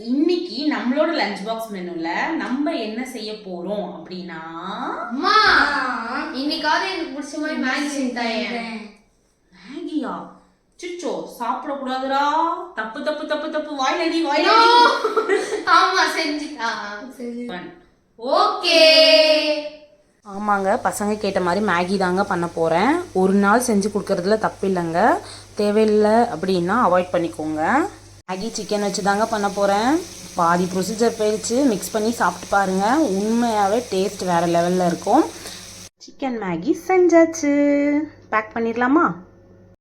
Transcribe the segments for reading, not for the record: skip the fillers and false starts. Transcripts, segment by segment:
இன்னைக்கு நம்மளோட lunch box மெனுல நம்ம என்ன செய்ய போறோம் அப்படின்னா அம்மா இன்னைக்காவது எனக்கு பிடிச்ச மாதிரி மேகி செஞ்சாங்க. மேகியா? சிச்சோ சாப்பிட கூடாதுடா. தப்பு தப்பு தப்பு தப்பு. வாயிலடி வாயிலடி. ஆமா செஞ்சுட்டா. ஓகே. ஆமாங்க, பசங்க கேட்ட மாதிரி மேகி தாங்க பண்ண போகிறேன். ஒரு நாள் செஞ்சு கொடுக்கறதுல தப்பு இல்லைங்க. தேவையில்லை அப்படின்னா அவாய்ட் பண்ணிக்கோங்க. மேகி சிக்கன் வச்சு தாங்க பண்ண போகிறேன். பாதி ப்ரொசீஜர் போயிடுச்சு. மிக்ஸ் பண்ணி சாப்பிட்டு பாருங்கள். உண்மையாகவே டேஸ்ட் வேறு லெவலில் இருக்கும். சிக்கன் மேகி செஞ்சாச்சு. பேக் பண்ணிடலாமா?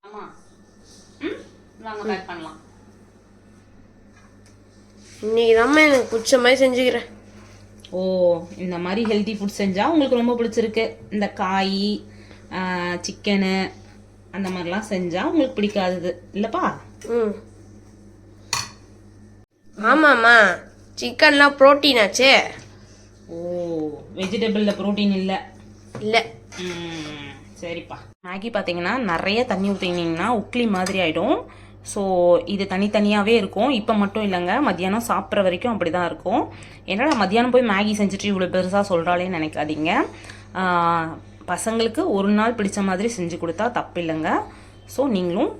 ஆமாம், வாங்க பேக் பண்ணலாம். இன்னைக்கு தான் எனக்கு பிடிச்ச மாதிரி செஞ்சுக்கிறேன். ஓ, இந்த மாதிரி ஹெல்த்தி ஃபுட் செஞ்சால் உங்களுக்கு ரொம்ப பிடிச்சிருக்கு. இந்த காய் சிக்கனு அந்த மாதிரிலாம் செஞ்சால் உங்களுக்கு பிடிக்காதது இல்லைப்பா? ம் ஆமாம்மா, சிக்கன்லாம் ப்ரோட்டீன் ஆச்சே. ஓ, வெஜிடபிளில் ப்ரோட்டீன் இல்லை. இல்லை. சரிப்பா. மேகி பார்த்தீங்கன்னா நிறைய தண்ணி ஊற்றினீங்கன்னா உக்லி மாதிரி ஆகிடும். ஸோ இது தனித்தனியாகவே இருக்கும். இப்போ மட்டும் இல்லைங்க, மத்தியானம் சாப்பிட்ற வரைக்கும் அப்படி தான் இருக்கும். என்னடா மத்தியானம் போய் மேகி செஞ்சுட்டு இவ்வளோ பெருசாக சொல்கிறாளேன்னு நினைக்காதீங்க. பசங்களுக்கு ஒரு நாள் பிடிச்ச மாதிரி செஞ்சு கொடுத்தா தப்பு இல்லைங்க. ஸோ நீங்களும்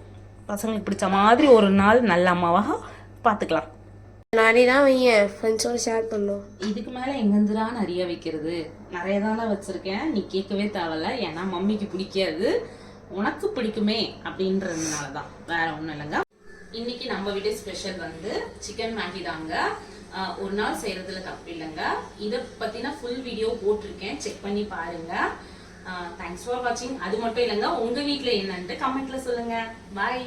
பசங்களுக்கு பிடிச்ச மாதிரி ஒரு நாள் நல்ல அம்மாவாக பார்த்துக்கலாம். நிறைய தான் வைங்க, ஃப்ரெண்ட்ஸோட ஷேர் பண்ணோம். இதுக்கு மேலே எங்கேருந்துடா நிறைய வைக்கிறது? நிறைய தானே வச்சுருக்கேன். நீ கேட்கவே தேவையில்ல. ஏன்னா மம்மிக்கு பிடிக்காது, உனக்கு பிடிக்குமே அப்படின்றதுனால தான், வேற ஒன்றும் இல்லைங்க. இன்னைக்கு நம்ம வீட்டு ஸ்பெஷல் வந்து சிக்கன் மேகி தாங்க. ஒரு நாள் செய்யறதுல தப்பு இல்லைங்க. இதை பற்றின ஃபுல் வீடியோ போட்டிருக்கேன், செக் பண்ணி பாருங்க. தேங்க்ஸ் ஃபார் வாட்சிங். அது மட்டும் இல்லைங்க, உங்கள் வீட்டில் என்னன்ட்டு கமெண்ட்ல சொல்லுங்க. பாய்.